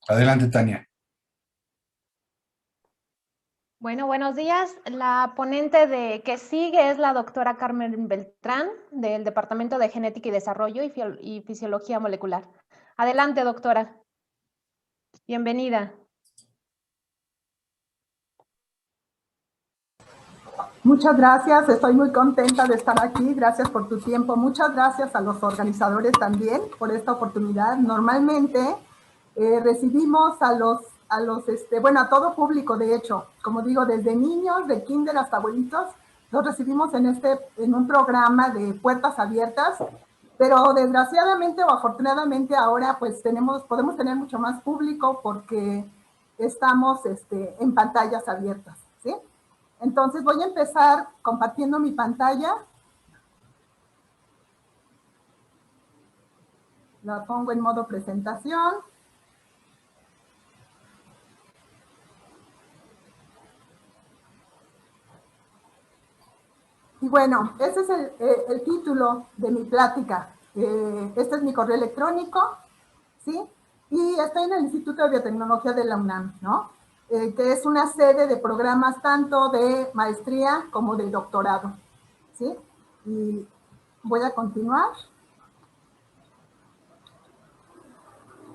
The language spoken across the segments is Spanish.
Adelante, Tania. Bueno, buenos días. La ponente que sigue es la doctora Carmen Beltrán, del Departamento de Genética y Desarrollo y Fisiología Molecular. Adelante, doctora. Bienvenida. Muchas gracias, estoy muy contenta de estar aquí, gracias por tu tiempo, muchas gracias a los organizadores también por esta oportunidad. Normalmente recibimos a todo público, de hecho, como digo, desde niños, de kinder hasta abuelitos, los recibimos en un programa de puertas abiertas, pero desgraciadamente o afortunadamente ahora pues podemos tener mucho más público porque estamos en pantallas abiertas, ¿sí? Entonces voy a empezar compartiendo mi pantalla. La pongo en modo presentación. Y bueno, ese es el título de mi plática. Este es mi correo electrónico, ¿sí? Y estoy en el Instituto de Biotecnología de la UNAM, ¿no? Que es una sede de programas tanto de maestría como de doctorado, ¿sí? Y voy a continuar.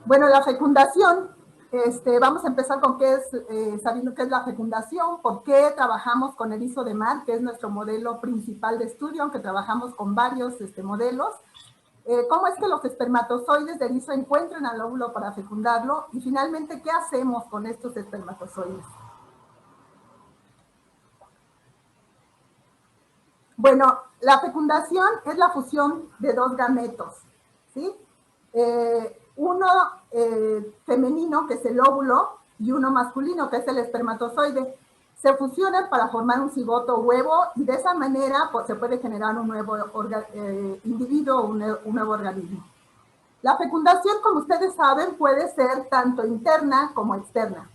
Bueno, la fecundación, vamos a empezar con sabiendo qué es la fecundación, por qué trabajamos con erizo de mar, que es nuestro modelo principal de estudio, aunque trabajamos con varios modelos. Cómo es que los espermatozoides de erizo encuentran al óvulo para fecundarlo, y finalmente, ¿qué hacemos con estos espermatozoides? Bueno, la fecundación es la fusión de dos gametos, ¿sí? Uno femenino, que es el óvulo, y uno masculino, que es el espermatozoide. Se fusionan para formar un cigoto huevo y de esa manera pues, se puede generar un nuevo individuo o un nuevo organismo. La fecundación, como ustedes saben, puede ser tanto interna como externa.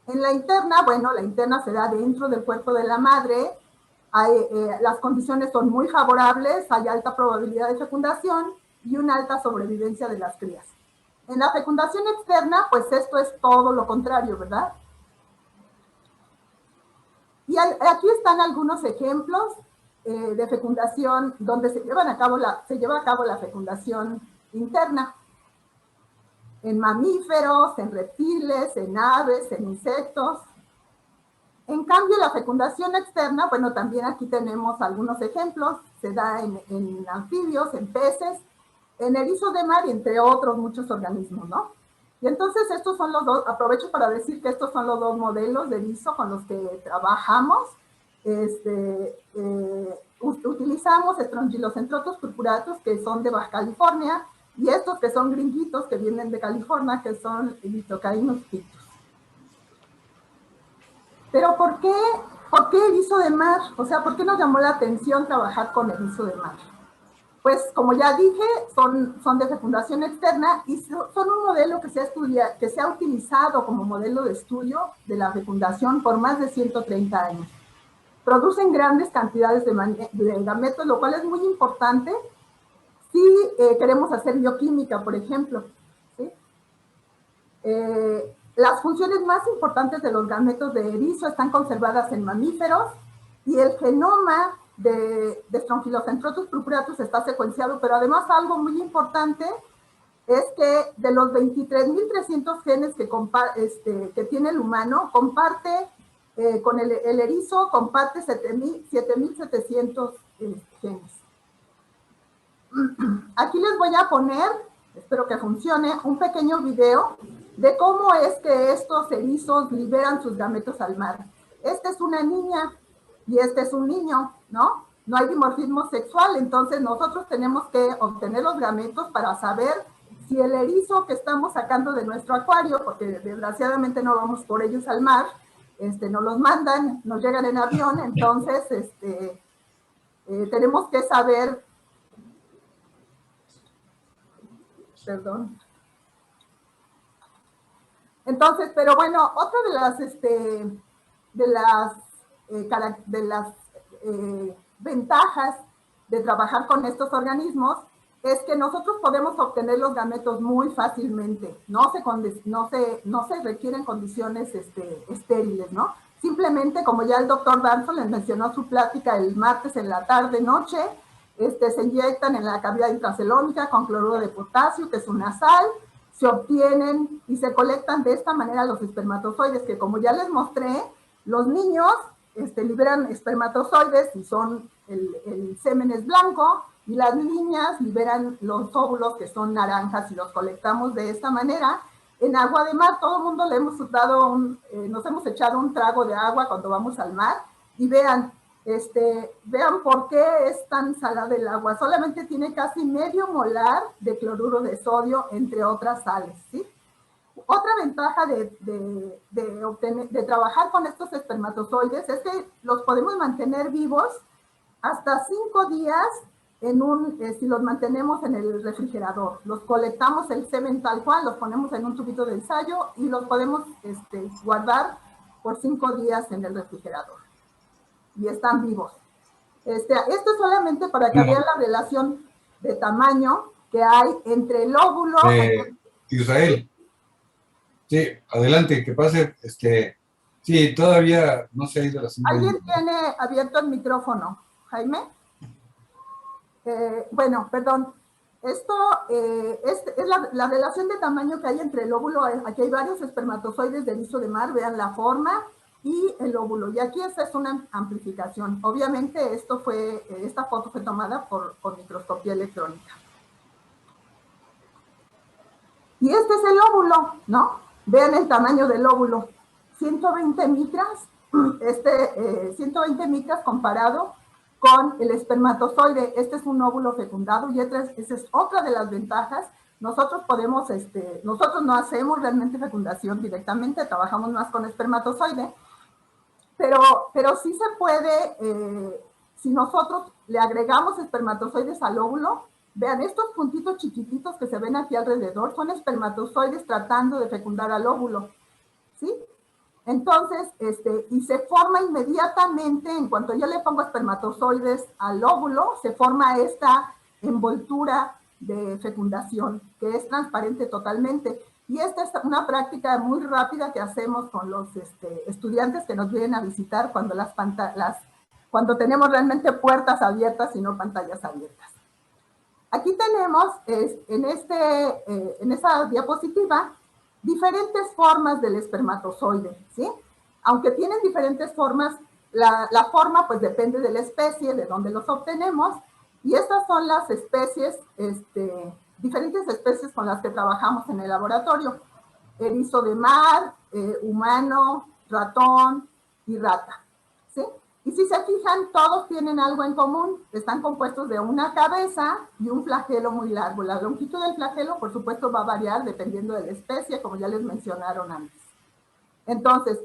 En la interna, bueno, la interna se da dentro del cuerpo de la madre, las condiciones son muy favorables, hay alta probabilidad de fecundación y una alta sobrevivencia de las crías. En la fecundación externa, pues esto es todo lo contrario, ¿verdad? Y aquí están algunos ejemplos de fecundación donde se lleva a cabo la fecundación interna. En mamíferos, en reptiles, en aves, en insectos. En cambio, la fecundación externa, bueno, también aquí tenemos algunos ejemplos, se da en anfibios, en peces, en erizo de mar y entre otros muchos organismos, ¿no? Y entonces estos son los dos, aprovecho para decir que estos son los dos modelos de erizo con los que trabajamos. Utilizamos Strongylocentrotus purpuratus, que son de Baja California, y estos que son gringuitos, que vienen de California, que son Litocainus pictus. Pero ¿por qué erizo de mar? O sea, ¿por qué nos llamó la atención trabajar con erizo de mar? Pues, como ya dije, son de fecundación externa y son un modelo que se ha utilizado como modelo de estudio de la fecundación por más de 130 años. Producen grandes cantidades de gametos, lo cual es muy importante si queremos hacer bioquímica, por ejemplo, ¿sí? Las funciones más importantes de los gametos de erizo están conservadas en mamíferos y el genoma de Strongylocentrotus purpuratus está secuenciado, pero además algo muy importante es que de los 23.300 genes que tiene el humano, comparte con el erizo, comparte 7.700 genes. Aquí les voy a poner, espero que funcione, un pequeño video de cómo es que estos erizos liberan sus gametos al mar. Esta es una niña y este es un niño, ¿no? No hay dimorfismo sexual, entonces nosotros tenemos que obtener los gametos para saber si el erizo que estamos sacando de nuestro acuario, porque desgraciadamente no vamos por ellos al mar, nos los mandan, nos llegan en avión, entonces tenemos que saber, perdón. Entonces, pero bueno, otra de las ventajas de trabajar con estos organismos es que nosotros podemos obtener los gametos muy fácilmente, no se requieren condiciones estériles, ¿no? Simplemente, como ya el doctor Danson les mencionó su plática el martes en la tarde-noche, se inyectan en la cavidad intracelómica con cloruro de potasio, que es una sal, se obtienen y se colectan de esta manera los espermatozoides, que como ya les mostré, los niños liberan espermatozoides y el semen es blanco, y las niñas liberan los óvulos que son naranjas y los colectamos de esta manera. En agua de mar, todo el mundo le hemos dado nos hemos echado un trago de agua cuando vamos al mar, y vean por qué es tan salada el agua. Solamente tiene casi medio molar de cloruro de sodio, entre otras sales, ¿sí? Otra ventaja de trabajar con estos espermatozoides es que los podemos mantener vivos hasta 5 días si los mantenemos en el refrigerador. Los colectamos el semen tal cual, los ponemos en un tubito de ensayo y los podemos guardar por 5 días en el refrigerador. Y están vivos. Esto es solamente para que vean la relación de tamaño que hay entre el óvulo... Israel. Sí, adelante, que pase, sí, todavía no se ha ido la señal. ¿Alguien tiene abierto el micrófono, Jaime? Bueno, perdón. Esto es la relación de tamaño que hay entre el óvulo. Aquí hay varios espermatozoides de erizo de mar, vean la forma, y el óvulo. Y aquí esta es una amplificación. Obviamente esta foto fue tomada con microscopía electrónica. Y este es el óvulo, ¿no? Vean el tamaño del óvulo. 120 micras, 120 micras comparado con el espermatozoide. Este es un óvulo fecundado y esa es otra de las ventajas. Nosotros nosotros no hacemos realmente fecundación directamente, trabajamos más con espermatozoide, pero sí se puede, si nosotros le agregamos espermatozoides al óvulo. Vean, estos puntitos chiquititos que se ven aquí alrededor son espermatozoides tratando de fecundar al óvulo, ¿sí? Entonces, y se forma inmediatamente, en cuanto yo le pongo espermatozoides al óvulo, se forma esta envoltura de fecundación, que es transparente totalmente. Y esta es una práctica muy rápida que hacemos con los estudiantes que nos vienen a visitar cuando tenemos realmente puertas abiertas y no pantallas abiertas. Aquí tenemos, en esa diapositiva, diferentes formas del espermatozoide, ¿sí? Aunque tienen diferentes formas, la forma pues depende de la especie, de donde los obtenemos, y estas son las especies, diferentes especies con las que trabajamos en el laboratorio. Erizo de mar, humano, ratón y rata, ¿sí? Y si se fijan, todos tienen algo en común. Están compuestos de una cabeza y un flagelo muy largo. La longitud del flagelo, por supuesto, va a variar dependiendo de la especie, como ya les mencionaron antes. Entonces,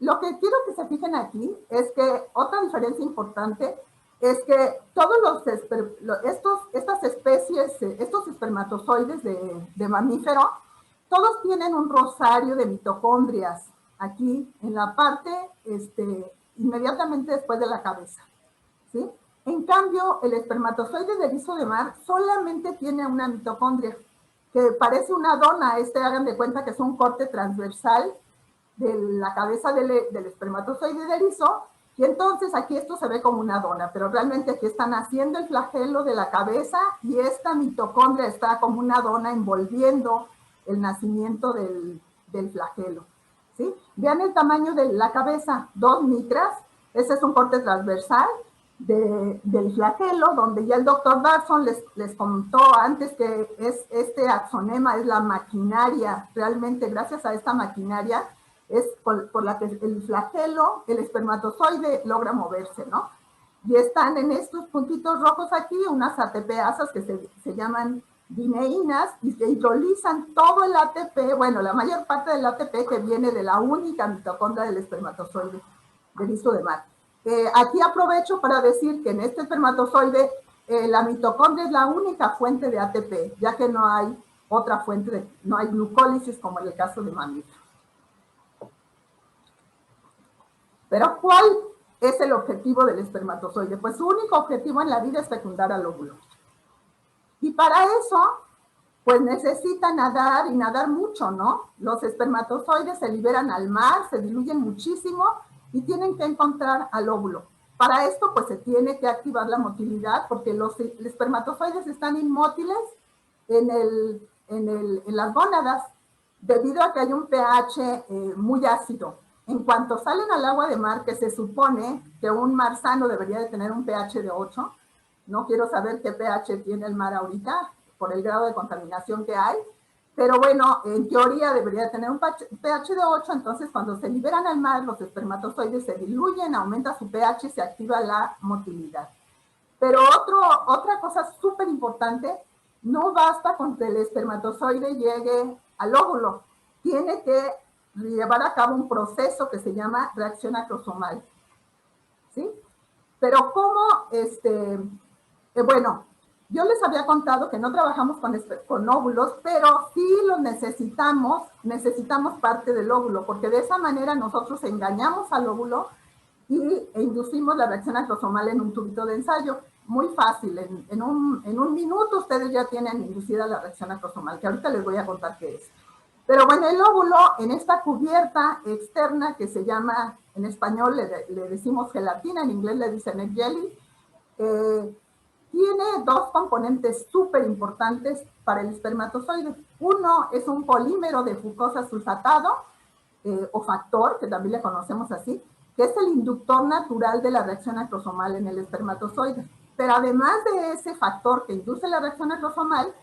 lo que quiero que se fijen aquí es que otra diferencia importante es que todos estas especies, estos espermatozoides de mamífero, todos tienen un rosario de mitocondrias aquí en la parte inmediatamente después de la cabeza, ¿sí? En cambio, el espermatozoide de erizo de mar solamente tiene una mitocondria, que parece una dona. Hagan de cuenta que es un corte transversal de la cabeza del espermatozoide de erizo, y entonces aquí esto se ve como una dona, pero realmente aquí están haciendo el flagelo de la cabeza, y esta mitocondria está como una dona envolviendo el nacimiento del flagelo. ¿Sí? Vean el tamaño de la cabeza, 2 micras. Ese es un corte transversal del flagelo, donde ya el doctor Darson les contó antes que este axonema es la maquinaria. Realmente, gracias a esta maquinaria, es por la que el flagelo, el espermatozoide, logra moverse, ¿no? Y están en estos puntitos rojos aquí unas ATPasas que se llaman dineínas, y que hidrolizan todo el ATP, bueno, la mayor parte del ATP que viene de la única mitocondria del espermatozoide de erizo de mar. Aquí aprovecho para decir que en este espermatozoide la mitocondria es la única fuente de ATP, ya que no hay otra fuente, no hay glucólisis como en el caso de mamíferos. Pero ¿cuál es el objetivo del espermatozoide? Pues su único objetivo en la vida es fecundar al óvulo. Y para eso, pues necesitan nadar y nadar mucho, ¿no? Los espermatozoides se liberan al mar, se diluyen muchísimo y tienen que encontrar al óvulo. Para esto, pues se tiene que activar la motilidad porque los espermatozoides están inmóviles en las gónadas debido a que hay un pH muy ácido. En cuanto salen al agua de mar, que se supone que un mar sano debería de tener un pH de 8, no quiero saber qué pH tiene el mar ahorita por el grado de contaminación que hay, pero bueno, en teoría debería tener un pH de 8, entonces cuando se liberan al mar, los espermatozoides se diluyen, aumenta su pH y se activa la motilidad. Pero otra cosa súper importante, no basta con que el espermatozoide llegue al óvulo, tiene que llevar a cabo un proceso que se llama reacción acrosomal, ¿sí? Pero ¿cómo, bueno, yo les había contado que no trabajamos con óvulos, pero sí los necesitamos parte del óvulo, porque de esa manera nosotros engañamos al óvulo e inducimos la reacción acrosomal en un tubito de ensayo. Muy fácil, en un minuto ustedes ya tienen inducida la reacción acrosomal, que ahorita les voy a contar qué es. Pero bueno, el óvulo en esta cubierta externa que se llama, en español le decimos gelatina, en inglés le dicen egg jelly, tiene dos componentes súper importantes para el espermatozoide. Uno es un polímero de fucosa sulfatado, o factor, que también le conocemos así, que es el inductor natural de la reacción acrosomal en el espermatozoide. Pero además de ese factor que induce la reacción acrosomal,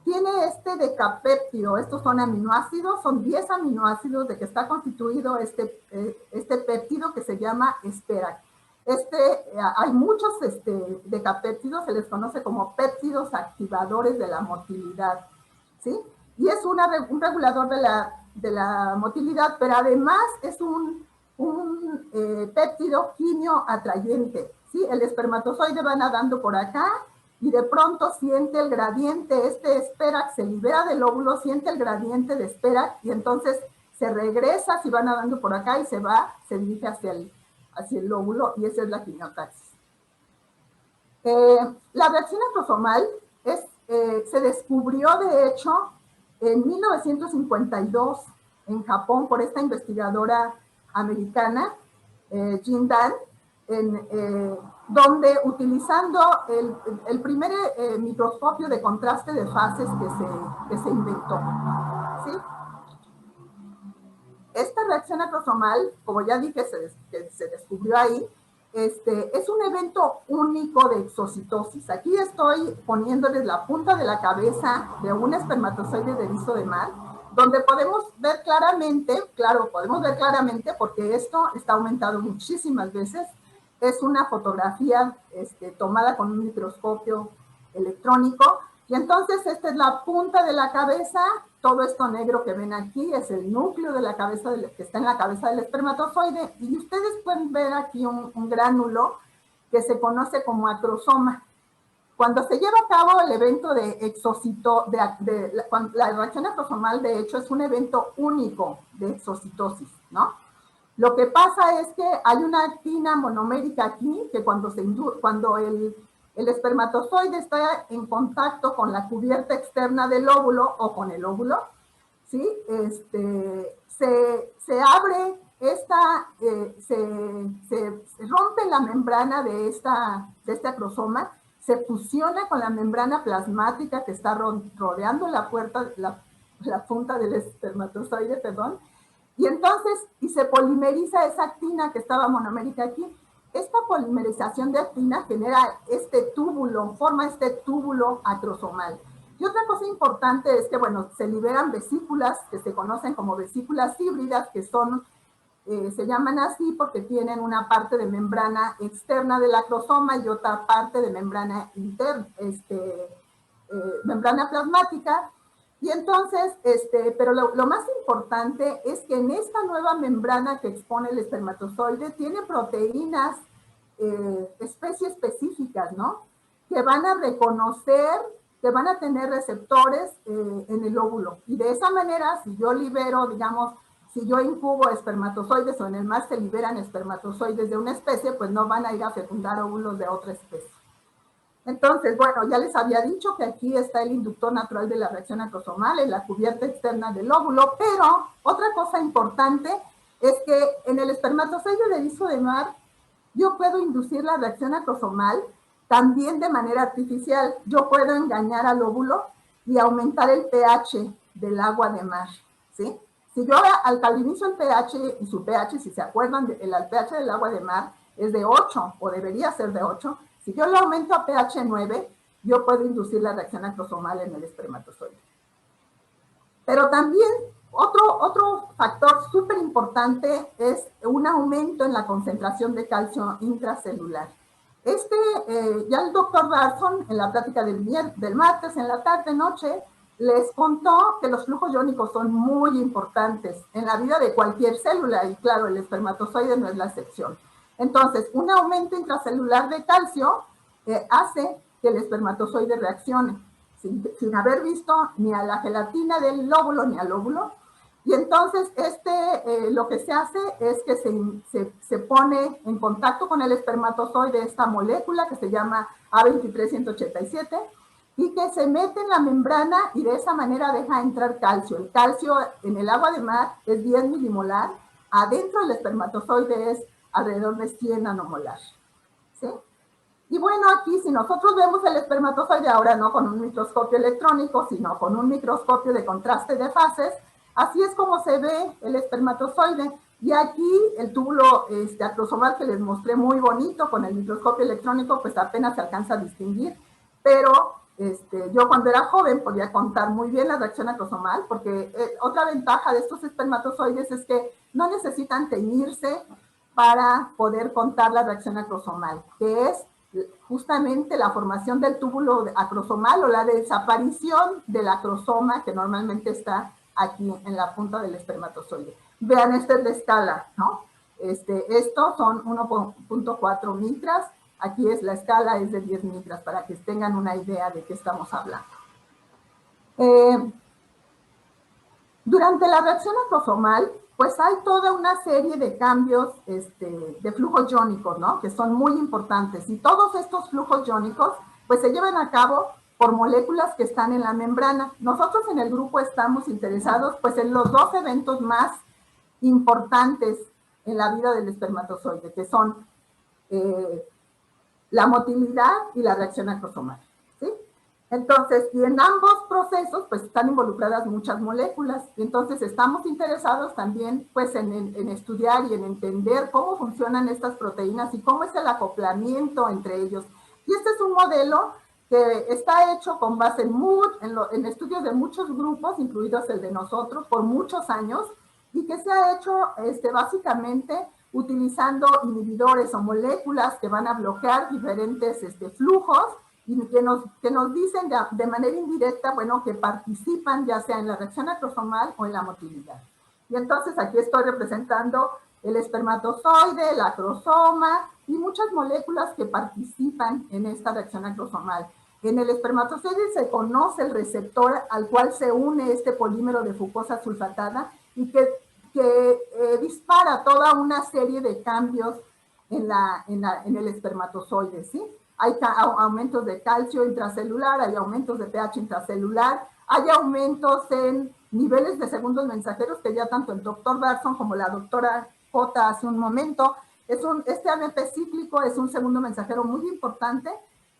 tiene este decapéptido, estos son aminoácidos, son 10 aminoácidos de que está constituido este péptido que se llama esperac. Hay muchos decapéptidos, se les conoce como péptidos activadores de la motilidad, ¿sí? Y es un regulador de la motilidad, pero además es un péptido quimioatrayente, ¿sí? El espermatozoide va nadando por acá y de pronto siente el gradiente, esperac se libera del óvulo, siente el gradiente de esperac y entonces se regresa, si va nadando por acá y se dirige hacia el óvulo y esa es la quimiotaxis. La reacción acrosomal se descubrió de hecho en 1952 en Japón por esta investigadora americana, Jean Dan, donde utilizando el primer microscopio de contraste de fases que se inventó, ¿sí? Esta reacción acrosomal, como ya dije, que se descubrió ahí, es un evento único de exocitosis. Aquí estoy poniéndoles la punta de la cabeza de un espermatozoide de erizo de mar, donde podemos ver claramente, claro, podemos ver claramente porque esto está aumentado muchísimas veces. Es una fotografía tomada con un microscopio electrónico. Y entonces esta es la punta de la cabeza, todo esto negro que ven aquí es el núcleo de la cabeza, que está en la cabeza del espermatozoide, y ustedes pueden ver aquí un gránulo que se conoce como acrosoma. Cuando se lleva a cabo el evento de la reacción acrosomal, de hecho, es un evento único de exocitosis, ¿no? Lo que pasa es que hay una actina monomérica aquí, que cuando el espermatozoide está en contacto con la cubierta externa del óvulo o con el óvulo, ¿sí? Se abre se rompe la membrana de este acrosoma, se fusiona con la membrana plasmática que está rodeando la punta del espermatozoide, perdón, y entonces, se polimeriza esa actina que estaba monomérica aquí. Esta polimerización de actina genera forma este túbulo acrosomal. Y otra cosa importante es que, bueno, se liberan vesículas que se conocen como vesículas híbridas, que se llaman así porque tienen una parte de membrana externa del acrosoma y otra parte de membrana interna, membrana plasmática. Y entonces, pero lo más importante es que en esta nueva membrana que expone el espermatozoide tiene proteínas, especie específicas, ¿no? Que van a reconocer, que van a tener receptores en el óvulo. Y de esa manera, si yo libero, digamos, si yo incubo espermatozoides o en el mar se liberan espermatozoides de una especie, pues no van a ir a fecundar óvulos de otra especie. Entonces, bueno, ya les había dicho que aquí está el inductor natural de la reacción acrosomal en la cubierta externa del óvulo, pero otra cosa importante es que en el espermatozoide de erizo de mar yo puedo inducir la reacción acrosomal también de manera artificial. Yo puedo engañar al óvulo y aumentar el pH del agua de mar, ¿sí? Si yo alcalinizo el pH y su pH, si se acuerdan, el pH del agua de mar es de 8 o debería ser de 8. Si yo lo aumento a pH 9, yo puedo inducir la reacción acrosomal en el espermatozoide. Pero también otro factor súper importante es un aumento en la concentración de calcio intracelular. Ya el doctor Barson, en la plática del martes, en la tarde-noche, les contó que los flujos iónicos son muy importantes en la vida de cualquier célula, y claro, el espermatozoide no es la excepción. Entonces, un aumento intracelular de calcio hace que el espermatozoide reaccione, sin haber visto ni a la gelatina del óvulo ni al óvulo. Y entonces lo que se hace es que se pone en contacto con el espermatozoide esta molécula que se llama A23187 y que se mete en la membrana y de esa manera deja entrar calcio. El calcio en el agua de mar es 10 milimolar, adentro del espermatozoide es alrededor de 100 nanomolar, ¿sí? Y bueno, aquí si nosotros vemos el espermatozoide, ahora no con un microscopio electrónico, sino con un microscopio de contraste de fases, así es como se ve el espermatozoide. Y aquí el túbulo acrosomal que les mostré muy bonito con el microscopio electrónico, pues apenas se alcanza a distinguir. Pero yo cuando era joven podía contar muy bien la reacción acrosomal, porque otra ventaja de estos espermatozoides es que no necesitan teñirse para poder contar la reacción acrosomal, que es justamente la formación del túbulo acrosomal o la desaparición del acrosoma que normalmente está aquí en la punta del espermatozoide. Vean, esta es la escala, ¿no? Estos son 1.4 micras, aquí es la escala, es de 10 micras, para que tengan una idea de qué estamos hablando. Durante la reacción acrosomal, pues hay toda una serie de cambios de flujos iónicos, ¿no? Que son muy importantes. Y todos estos flujos iónicos, pues se llevan a cabo por moléculas que están en la membrana. Nosotros en el grupo estamos interesados, pues, en los dos eventos más importantes en la vida del espermatozoide, que son la motilidad y la reacción acrosomal, ¿sí? Entonces, y en ambos procesos, pues, están involucradas muchas moléculas. Y entonces, estamos interesados también, pues, en estudiar y en entender cómo funcionan estas proteínas y cómo es el acoplamiento entre ellos. Y este es un modelo que está hecho con base en estudios de muchos grupos, incluidos el de nosotros, por muchos años, y que se ha hecho básicamente utilizando inhibidores o moléculas que van a bloquear diferentes flujos, y que nos dicen de manera indirecta, bueno, que participan ya sea en la reacción acrosomal o en la motilidad. Y entonces aquí estoy representando el espermatozoide, el acrosoma y muchas moléculas que participan en esta reacción acrosomal. En el espermatozoide se conoce el receptor al cual se une este polímero de fucosa sulfatada y que dispara toda una serie de cambios en el espermatozoide, ¿sí? Hay aumentos de calcio intracelular, hay aumentos de pH intracelular, hay aumentos en niveles de segundos mensajeros que ya tanto el doctor Barson como la doctora J hace un momento. Este AMP cíclico es un segundo mensajero muy importante,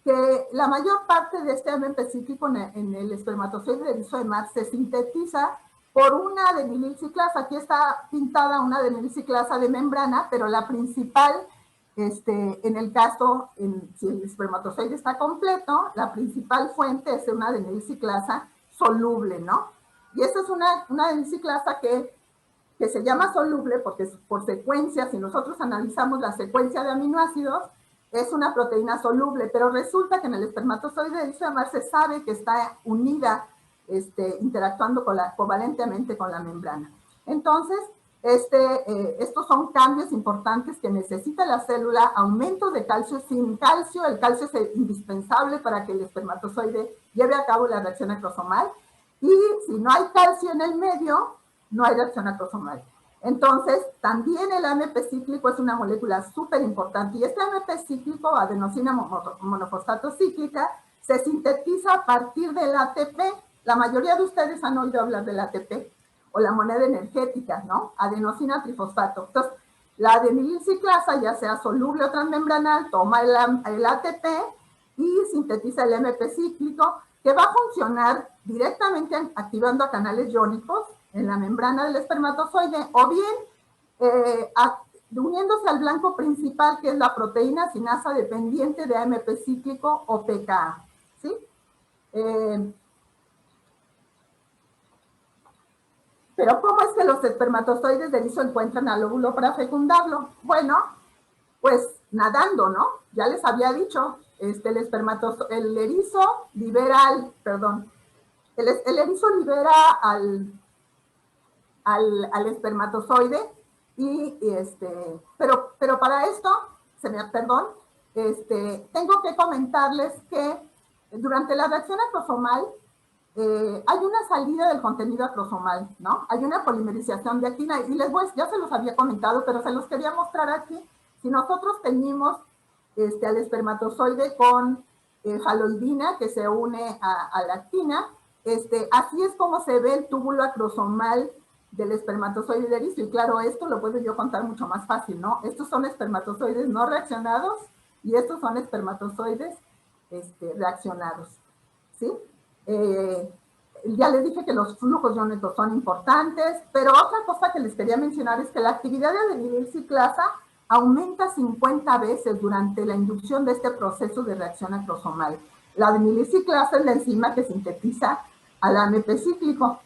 que la mayor parte de este AMP cíclico en el espermatozoide de erizo de mar se sintetiza por una adenilciclasa. Aquí está pintada una adenilciclasa de membrana, pero la principal, en el caso, si el espermatozoide está completo, la principal fuente es una adenilciclasa soluble, ¿no? Y esta es una adenilciclasa que se llama soluble porque por secuencia, si nosotros analizamos la secuencia de aminoácidos, es una proteína soluble, pero resulta que en el espermatozoide de erizo de mar se sabe que está unida, interactuando covalentemente con la membrana. Entonces, estos son cambios importantes que necesita la célula, aumentos de calcio. Sin calcio, el calcio es indispensable para que el espermatozoide lleve a cabo la reacción acrosomal, y si no hay calcio en el medio, no hay reacción acrosomal. Entonces, también el AMP cíclico es una molécula súper importante. Y este AMP cíclico, adenosina monofosfato cíclica, se sintetiza a partir del ATP. La mayoría de ustedes han oído hablar del ATP, o la moneda energética, ¿no? Adenosina trifosfato. Entonces, la adenilciclasa, ya sea soluble o transmembranal, toma el ATP y sintetiza el AMP cíclico, que va a funcionar directamente activando a canales iónicos en la membrana del espermatozoide, o bien uniéndose al blanco principal, que es la proteína sinasa dependiente de AMP cíclico o pKa, ¿sí? Pero ¿cómo es que los espermatozoides de erizo encuentran al óvulo para fecundarlo? Bueno, pues nadando, ¿no? Ya les había dicho, el erizo libera el erizo libera al espermatozoide pero para esto, tengo que comentarles que durante la reacción acrosomal hay una salida del contenido acrosomal, ¿no? Hay una polimerización de actina y ya se los había comentado, pero se los quería mostrar aquí. Si nosotros teñimos al espermatozoide con faloidina que se une a la actina, así es como se ve el túbulo acrosomal del espermatozoide de erizo. Y claro, esto lo puedo yo contar mucho más fácil, ¿no? Estos son espermatozoides no reaccionados y estos son espermatozoides reaccionados, ¿sí? Ya les dije que los flujos iónicos son importantes, pero otra cosa que les quería mencionar es que la actividad de adenilciclasa aumenta 50 veces durante la inducción de este proceso de reacción acrosomal. La adenilciclasa es la enzima que sintetiza al AMP cíclico.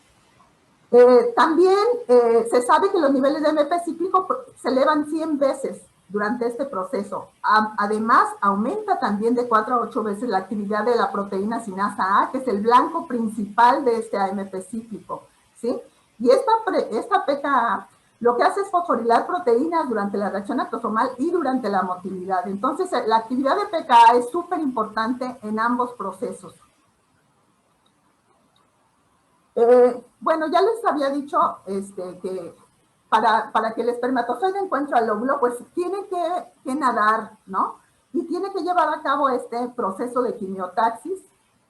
También se sabe que los niveles de AMP cíclico se elevan 100 veces durante este proceso. Además, aumenta también de 4 a 8 veces la actividad de la proteína sinasa A, que es el blanco principal de este AMP cíclico, ¿sí? Y esta pKa lo que hace es fosforilar proteínas durante la reacción acrosomal y durante la motilidad. Entonces, la actividad de pKa es súper importante en ambos procesos. Bueno, ya les había dicho que para que el espermatozoide encuentre al óvulo, pues tiene que nadar, ¿no? Y tiene que llevar a cabo este proceso de quimiotaxis,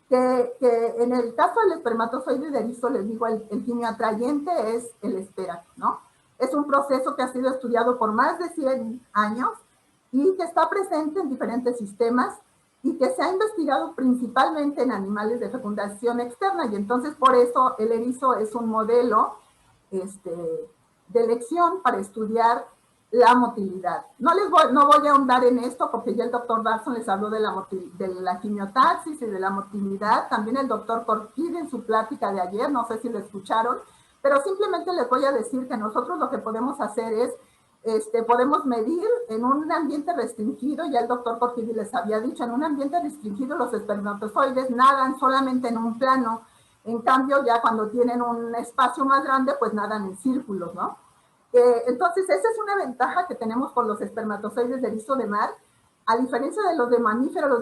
que en el caso del espermatozoide de erizo, les digo, el quimioatrayente es el ESPERAC, ¿no? Es un proceso que ha sido estudiado por más de 100 años y que está presente en diferentes sistemas y que se ha investigado principalmente en animales de fecundación externa, y entonces por eso el erizo es un modelo de elección para estudiar la motilidad. No voy a ahondar en esto porque ya el doctor Darson les habló de la quimiotaxis y de la motilidad, también el doctor Corquid en su plática de ayer, no sé si lo escucharon, pero simplemente les voy a decir que nosotros lo que podemos hacer es podemos medir en un ambiente restringido, ya el doctor Corquidi les había dicho, en un ambiente restringido los espermatozoides nadan solamente en un plano, en cambio ya cuando tienen un espacio más grande, pues nadan en círculos, ¿no? Entonces esa es una ventaja que tenemos con los espermatozoides de erizo de mar, a diferencia de los de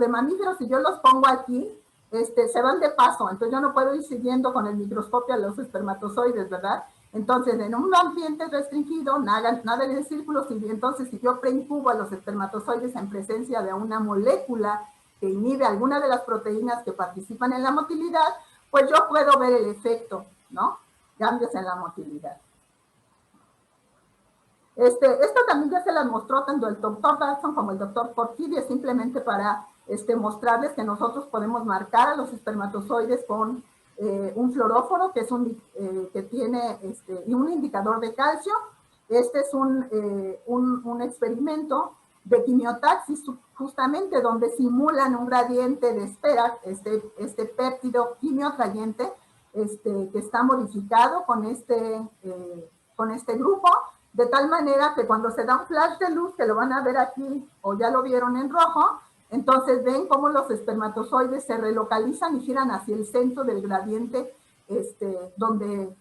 mamíferos si yo los pongo aquí, se van de paso, entonces yo no puedo ir siguiendo con el microscopio a los espermatozoides, ¿verdad? Entonces, en un ambiente restringido, nadan en círculos, y entonces si yo preincubo a los espermatozoides en presencia de una molécula que inhibe alguna de las proteínas que participan en la motilidad, pues yo puedo ver el efecto, ¿no? Cambios en la motilidad. Esto también ya se las mostró tanto el doctor Darson como el doctor Porfirio, simplemente para mostrarles que nosotros podemos marcar a los espermatozoides con un fluoróforo, que tiene un indicador de calcio. Este es un experimento de quimiotaxis, justamente donde simulan un gradiente de ESPERAC, este péptido quimioatrayente, que está modificado con este grupo, de tal manera que cuando se da un flash de luz, que lo van a ver aquí, o ya lo vieron en rojo, entonces ven cómo los espermatozoides se relocalizan y giran hacia el centro del gradiente, donde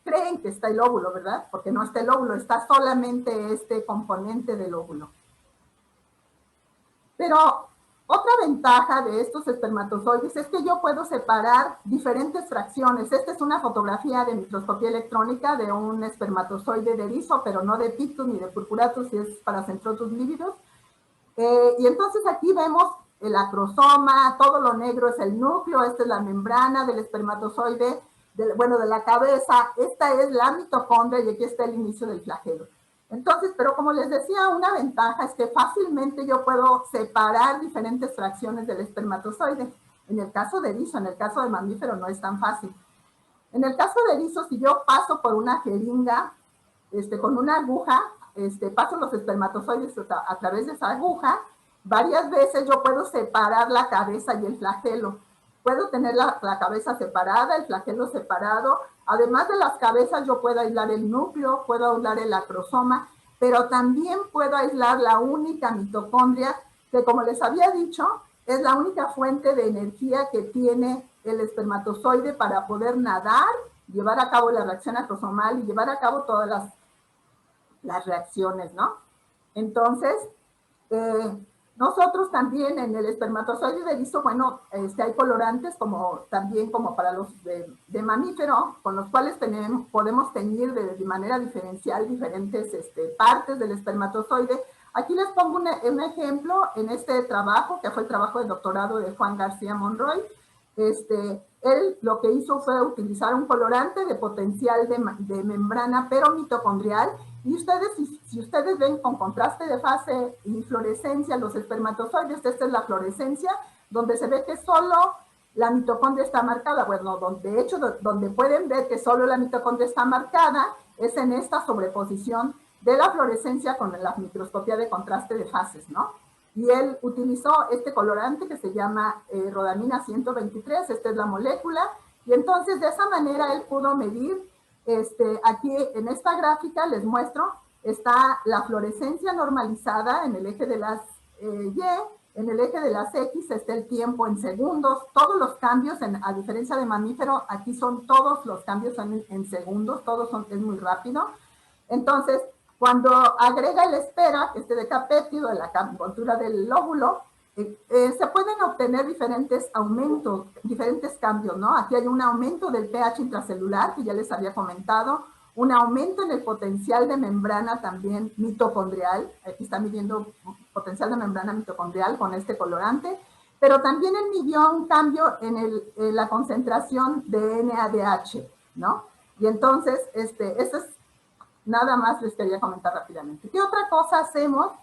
creen que está el óvulo, ¿verdad? Porque no está el óvulo, está solamente este componente del óvulo. Pero otra ventaja de estos espermatozoides es que yo puedo separar diferentes fracciones. Esta es una fotografía de microscopía electrónica de un espermatozoide de erizo, pero no de Pictus ni de Purpuratus, y es Paracentrotus lividus. Y entonces aquí vemos el acrosoma, todo lo negro es el núcleo, esta es la membrana del espermatozoide, de la cabeza, esta es la mitocondria y aquí está el inicio del flagelo. Entonces, pero como les decía, una ventaja es que fácilmente yo puedo separar diferentes fracciones del espermatozoide. En el caso de erizo, en el caso de mamífero no es tan fácil. En el caso de erizo, si yo paso por una jeringa con una aguja, paso los espermatozoides a través de esa aguja, varias veces yo puedo separar la cabeza y el flagelo. Puedo tener la cabeza separada, el flagelo separado. Además de las cabezas, yo puedo aislar el núcleo, puedo aislar el acrosoma, pero también puedo aislar la única mitocondria, que como les había dicho, es la única fuente de energía que tiene el espermatozoide para poder nadar, llevar a cabo la reacción acrosomal y llevar a cabo todas las reacciones, ¿no? Entonces, nosotros también en el espermatozoide de erizo, bueno, hay colorantes también como para los de mamífero, con los cuales podemos teñir de manera diferencial diferentes partes del espermatozoide. Aquí les pongo un ejemplo en este trabajo, que fue el trabajo de doctorado de Juan García Monroy. Él lo que hizo fue utilizar un colorante de potencial de membrana pero mitocondrial, y ustedes, si ustedes ven con contraste de fase y fluorescencia los espermatozoides, esta es la fluorescencia, donde se ve que solo la mitocondria está marcada. Bueno, de hecho, donde pueden ver que solo la mitocondria está marcada es en esta sobreposición de la fluorescencia con la microscopía de contraste de fases, ¿no? Y él utilizó este colorante que se llama rodamina 123, esta es la molécula, y entonces de esa manera él pudo medir, aquí en esta gráfica les muestro, está la fluorescencia normalizada en el eje de las Y, en el eje de las X está el tiempo en segundos, todos los cambios, a diferencia de mamífero, aquí son todos los cambios son en segundos, es muy rápido. Entonces, cuando agrega el espera, decapéptido de la envoltura del lóbulo, se pueden obtener diferentes aumentos, diferentes cambios, ¿no? Aquí hay un aumento del pH intracelular, que ya les había comentado, un aumento en el potencial de membrana también mitocondrial, aquí está midiendo potencial de membrana mitocondrial con este colorante, pero también él midió un cambio en la concentración de NADH, ¿no? Y entonces, eso es nada más les quería comentar rápidamente. ¿Qué otra cosa hacemos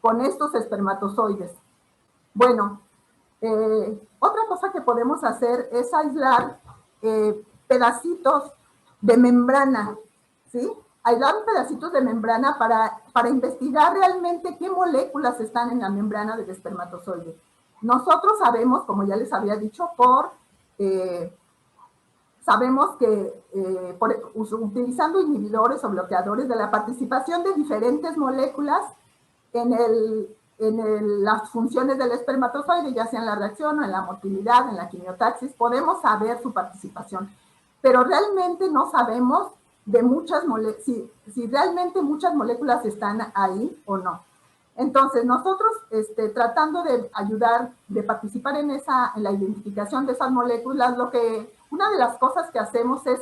con estos espermatozoides? Bueno, otra cosa que podemos hacer es aislar pedacitos de membrana, ¿sí? Aislar pedacitos de membrana para investigar realmente qué moléculas están en la membrana del espermatozoide. Nosotros sabemos, como ya les había dicho, sabemos que utilizando inhibidores o bloqueadores de la participación de diferentes moléculas en las funciones del espermatozoide, ya sea en la reacción o en la motilidad, en la quimiotaxis, podemos saber su participación. Pero realmente no sabemos de si realmente muchas moléculas están ahí o no. Entonces, nosotros tratando de ayudar, de participar en la identificación de esas moléculas, una de las cosas que hacemos es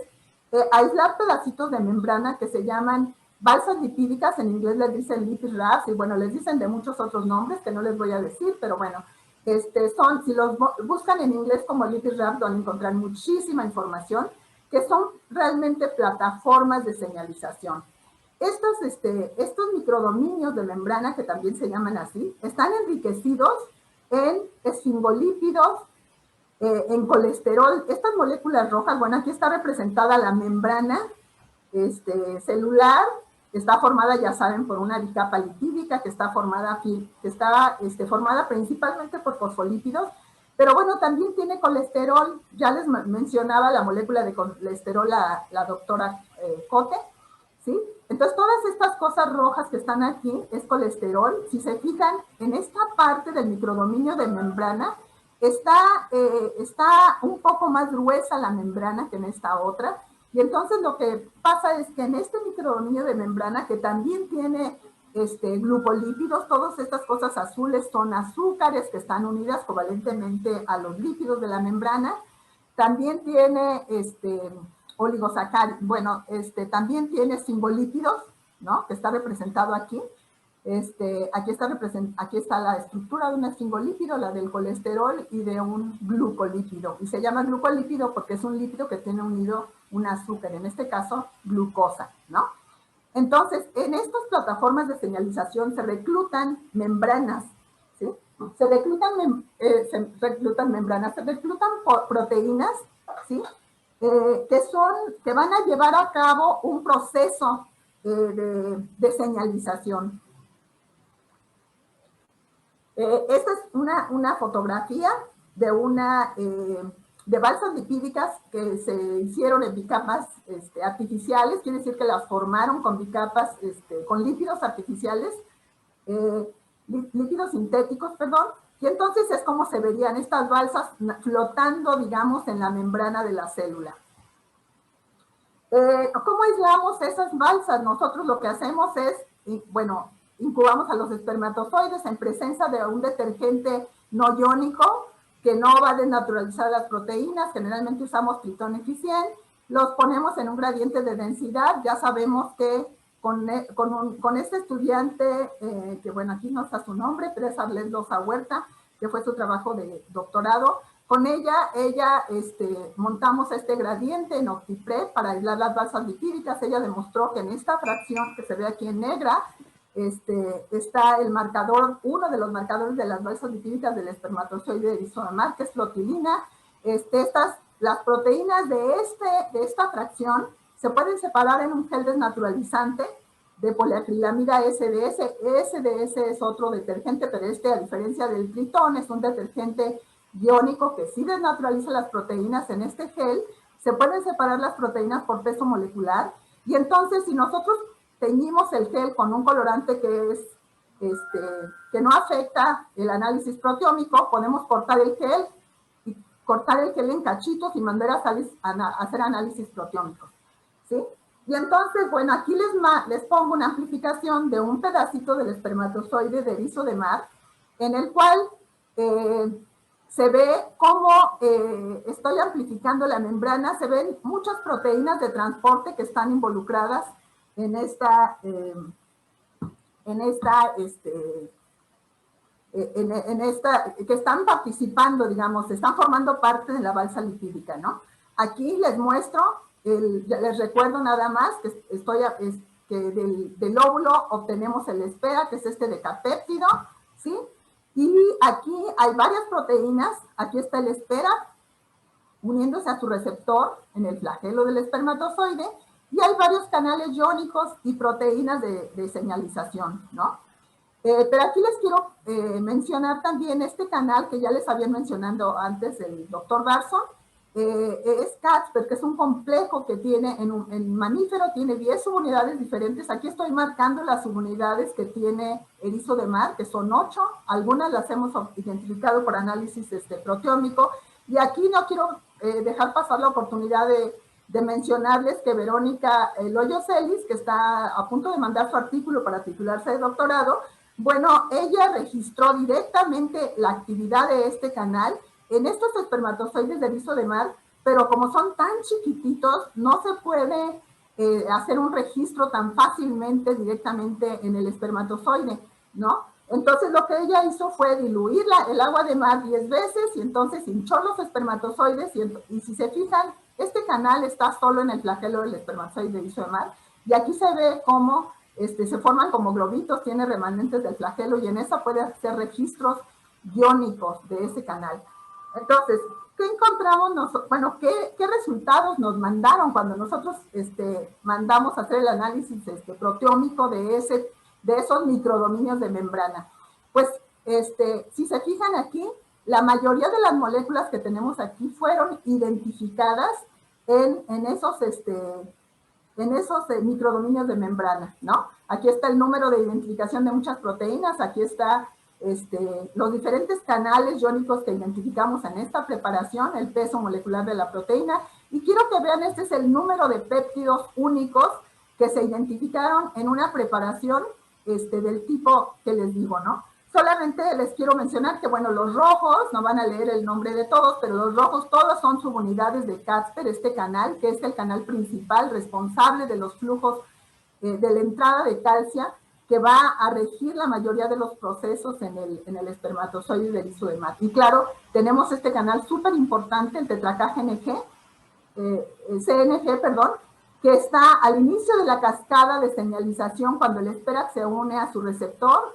aislar pedacitos de membrana que se llaman balsas lipídicas, en inglés les dicen lipid wraps, y bueno, les dicen de muchos otros nombres que no les voy a decir, pero bueno, si los buscan en inglés como lipid wraps van a encontrar muchísima información, que son realmente plataformas de señalización. Estos microdominios de membrana, que también se llaman así, están enriquecidos en esfingolípidos, en colesterol. Estas moléculas rojas, bueno, aquí está representada la membrana celular, está formada, ya saben, por una bicapa lipídica que está formada principalmente por fosfolípidos, pero bueno, también tiene colesterol. Ya les mencionaba la molécula de colesterol la doctora Cote, ¿sí? Entonces, todas estas cosas rojas que están aquí es colesterol. Si se fijan, en esta parte del microdominio de membrana está un poco más gruesa la membrana que en esta otra. Y entonces lo que pasa es que en este microdominio de membrana, que también tiene glucolípidos, todas estas cosas azules son azúcares que están unidas covalentemente a los lípidos de la membrana. También tiene oligosacáridos, bueno, también tiene singolípidos, ¿no? Que está representado aquí. Aquí está la estructura de un singolípido, la del colesterol y de un glucolípido. Y se llama glucolípido porque es un lípido que tiene unido un azúcar, en este caso glucosa, ¿no? Entonces, en estas plataformas de señalización se reclutan membranas, ¿sí? Se reclutan membranas, se reclutan proteínas, ¿sí? Que van a llevar a cabo un proceso de señalización. Esta es una fotografía de balsas lipídicas que se hicieron en bicapas artificiales, quiere decir que las formaron con bicapas, con lípidos artificiales, lípidos sintéticos, perdón, y entonces es como se verían estas balsas flotando, digamos, en la membrana de la célula. ¿Cómo aislamos esas balsas? Nosotros lo que hacemos es, bueno, incubamos a los espermatozoides en presencia de un detergente no iónico que no va a desnaturalizar las proteínas. Generalmente usamos Triton F100, los ponemos en un gradiente de densidad. Ya sabemos que con este estudiante, que bueno, aquí no está su nombre, pero es Arlet Loza Huerta, que fue su trabajo de doctorado. Con ella montamos este gradiente en OptiPrep para aislar las balsas lipídicas. Ella demostró que en esta fracción que se ve aquí en negra, está el marcador, uno de los marcadores de las balsas lipídicas del espermatozoide de erizo de mar, que es flotilina. Las proteínas de esta fracción se pueden separar en un gel desnaturalizante de poliacrilamida SDS. SDS es otro detergente, pero a diferencia del Triton, es un detergente iónico que sí desnaturaliza las proteínas. En este gel se pueden separar las proteínas por peso molecular, y entonces si nosotros teñimos el gel con un colorante que no afecta el análisis proteómico, podemos cortar el gel en cachitos y mandar a hacer análisis proteómicos, ¿sí? Y entonces, bueno, aquí les pongo una amplificación de un pedacito del espermatozoide de erizo de mar, en el cual se ve cómo estoy amplificando la membrana. Se ven muchas proteínas de transporte que están involucradas que están participando, digamos, están formando parte de la balsa lipídica, ¿no? Aquí les muestro, les recuerdo nada más que del óvulo obtenemos el espera, que es este decapéptido, ¿sí? Y aquí hay varias proteínas. Aquí está el espera uniéndose a su receptor en el flagelo del espermatozoide, y hay varios canales iónicos y proteínas de señalización, ¿no? Pero aquí les quiero mencionar también este canal que ya les había mencionado antes el doctor Darson. Es CASPER, que es un complejo que tiene en mamífero, tiene 10 subunidades diferentes. Aquí estoy marcando las subunidades que tiene erizo de mar, que son 8. Algunas las hemos identificado por análisis proteómico. Y aquí no quiero dejar pasar la oportunidad de mencionarles que Verónica Loyo Celis, que está a punto de mandar su artículo para titularse de doctorado, bueno, ella registró directamente la actividad de este canal en estos espermatozoides de erizo de mar, pero como son tan chiquititos, no se puede hacer un registro tan fácilmente directamente en el espermatozoide, ¿no? Entonces lo que ella hizo fue diluir el agua de mar 10 veces, y entonces hinchó los espermatozoides, y si se fijan, este canal está solo en el flagelo del espermatozoide de erizo de mar, y aquí se ve cómo se forman como globitos, tiene remanentes del flagelo, y en esa puede hacer registros iónicos de ese canal. Entonces, ¿qué encontramos nosotros? Bueno, ¿qué resultados nos mandaron cuando nosotros mandamos a hacer el análisis proteómico de esos microdominios de membrana? Pues, si se fijan aquí, la mayoría de las moléculas que tenemos aquí fueron identificadas en esos microdominios de membrana, ¿no? Aquí está el número de identificación de muchas proteínas, aquí está los diferentes canales iónicos que identificamos en esta preparación, el peso molecular de la proteína, y quiero que vean, este es el número de péptidos únicos que se identificaron en una preparación del tipo que les digo, ¿no? Solamente les quiero mencionar que, bueno, los rojos, no van a leer el nombre de todos, pero los rojos todos son subunidades de Casper, este canal, que es el canal principal responsable de los flujos de la entrada de calcio, que va a regir la mayoría de los procesos en el espermatozoide del erizo de mar. Y claro, tenemos este canal súper importante, el tetraKGNG, CNG, perdón, que está al inicio de la cascada de señalización cuando el esperac se une a su receptor,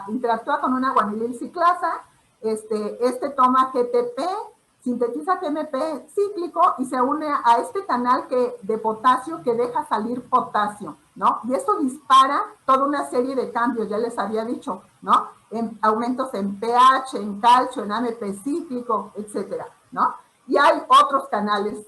interactúa con una guanilil ciclasa, este toma GTP, sintetiza GMP cíclico y se une a este canal de potasio que deja salir potasio, ¿no? Y eso dispara toda una serie de cambios, ya les había dicho, ¿no? Aumentos en pH, en calcio, en AMP cíclico, etcétera, ¿no? Y hay otros canales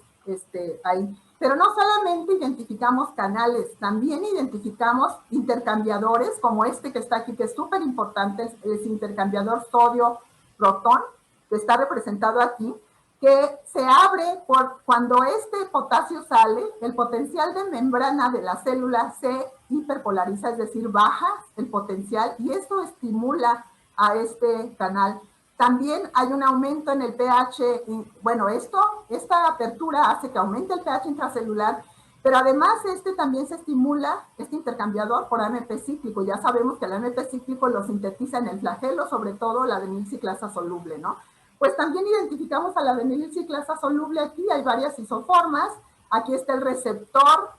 ahí. Pero no solamente identificamos canales, también identificamos intercambiadores, como este que está aquí, que es súper importante, es intercambiador sodio-protón, que está representado aquí, que se abre cuando este potasio sale, el potencial de membrana de la célula se hiperpolariza, es decir, baja el potencial, y esto estimula a este canal. También hay un aumento en el pH, bueno, esta apertura hace que aumente el pH intracelular, pero además también se estimula, este intercambiador, por AMP cíclico. Ya sabemos que el AMP cíclico lo sintetiza en el flagelo, sobre todo la adenilciclasa soluble, ¿no? Pues también identificamos a la adenilciclasa soluble aquí, hay varias isoformas. Aquí está el receptor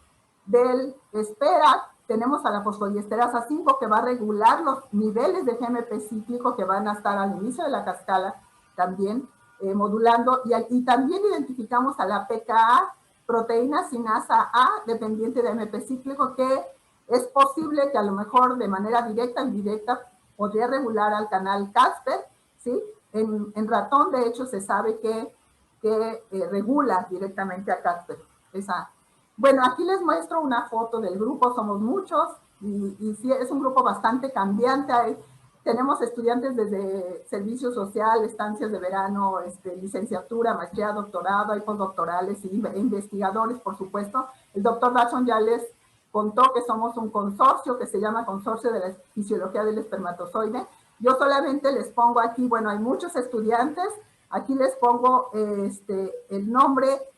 del esperac, tenemos a la fosfodiesterasa 5 que va a regular los niveles de GMP cíclico que van a estar al inicio de la cascada, también modulando, y también identificamos a la PKA, proteína sinasa A, dependiente de AMP cíclico, que es posible que a lo mejor de manera directa o indirecta podría regular al canal Casper, ¿sí? En ratón, de hecho, se sabe que regula directamente a Casper. Bueno, aquí les muestro una foto del grupo, somos muchos, y sí, es un grupo bastante cambiante. Tenemos estudiantes desde servicio social, estancias de verano, licenciatura, maestría, doctorado, hay postdoctorales e investigadores, por supuesto. El doctor Dawson ya les contó que somos un consorcio que se llama Consorcio de la Fisiología del Espermatozoide. Yo solamente les pongo aquí, bueno, hay muchos estudiantes, aquí les pongo el nombre.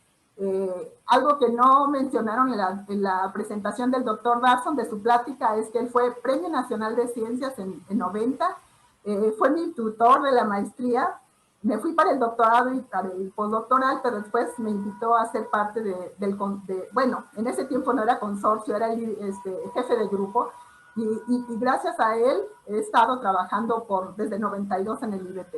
Algo que no mencionaron en la presentación del doctor Dawson de su plática es que él fue Premio Nacional de Ciencias en 90, fue mi tutor de la maestría, me fui para el doctorado y para el postdoctoral, pero después me invitó a ser parte bueno, en ese tiempo no era consorcio, era el jefe de grupo, y gracias a él he estado trabajando desde 92 en el IBT.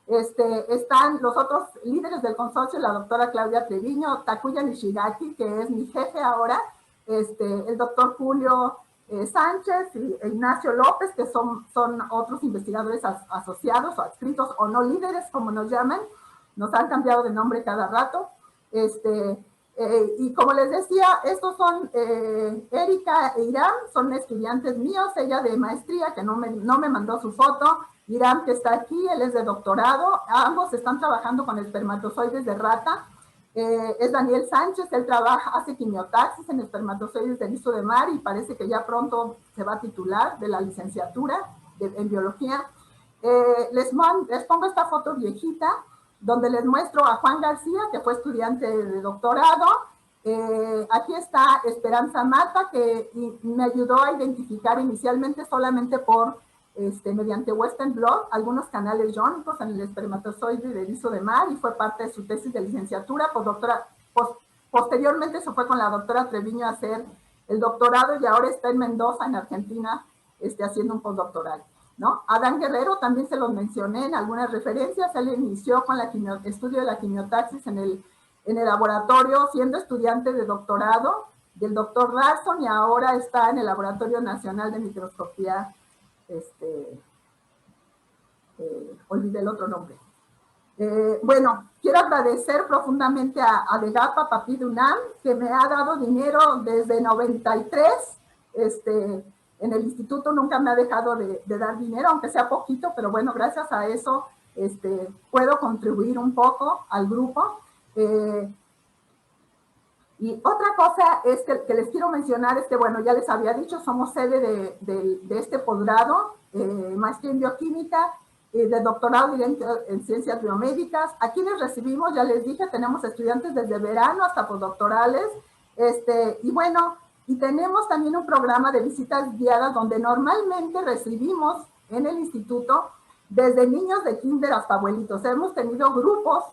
Están los otros líderes del consorcio, la doctora Claudia Treviño, Takuya Nishigaki, que es mi jefe ahora, el doctor Julio Sánchez y Ignacio López, que son otros investigadores asociados o adscritos o no líderes, como nos llaman, nos han cambiado de nombre cada rato. Y como les decía, estos son Erika e Irán, son estudiantes míos, ella de maestría, que no me mandó su foto, Irán, que está aquí, él es de doctorado, ambos están trabajando con espermatozoides de rata. Es Daniel Sánchez, él hace quimiotaxis en espermatozoides de erizo de mar y parece que ya pronto se va a titular de la licenciatura en biología. Les pongo esta foto viejita, donde les muestro a Juan García, que fue estudiante de doctorado. Aquí está Esperanza Mata, que me ayudó a identificar inicialmente solamente mediante Western blot, algunos canales iónicos en el espermatozoide de erizo de mar, y fue parte de su tesis de licenciatura. Posteriormente se fue con la doctora Treviño a hacer el doctorado, y ahora está en Mendoza, en Argentina, haciendo un postdoctoral, ¿no? Adán Guerrero también se los mencioné en algunas referencias. Él inició con el estudio de la quimiotaxis en el laboratorio, siendo estudiante de doctorado del doctor Dawson, y ahora está en el Laboratorio Nacional de Microscopía. Olvidé el otro nombre. Bueno, quiero agradecer profundamente a Degapa Papi de UNAM, que me ha dado dinero desde 93. En el instituto nunca me ha dejado de dar dinero, aunque sea poquito, pero bueno, gracias a eso puedo contribuir un poco al grupo. Y otra cosa es que les quiero mencionar es que, bueno, ya les había dicho, somos sede de este posgrado, maestría en bioquímica, de doctorado en ciencias biomédicas. Aquí les recibimos, ya les dije, tenemos estudiantes desde verano hasta postdoctorales, y bueno, y tenemos también un programa de visitas guiadas donde normalmente recibimos en el instituto desde niños de kinder hasta abuelitos. Hemos tenido grupos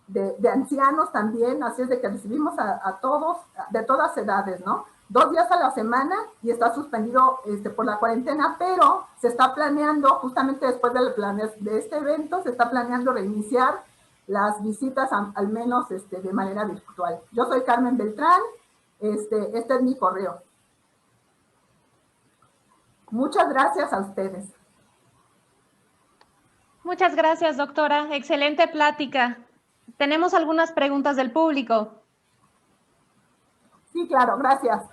de ancianos también, así es de que recibimos a todos, de todas edades, ¿no? 2 días a la semana y está suspendido por la cuarentena, pero se está planeando, justamente después de este evento, se está planeando reiniciar las visitas al menos de manera virtual. Yo soy Carmen Beltrán, este es mi correo. Muchas gracias a ustedes. Muchas gracias, doctora. Excelente plática. Tenemos algunas preguntas del público. Sí, claro, gracias.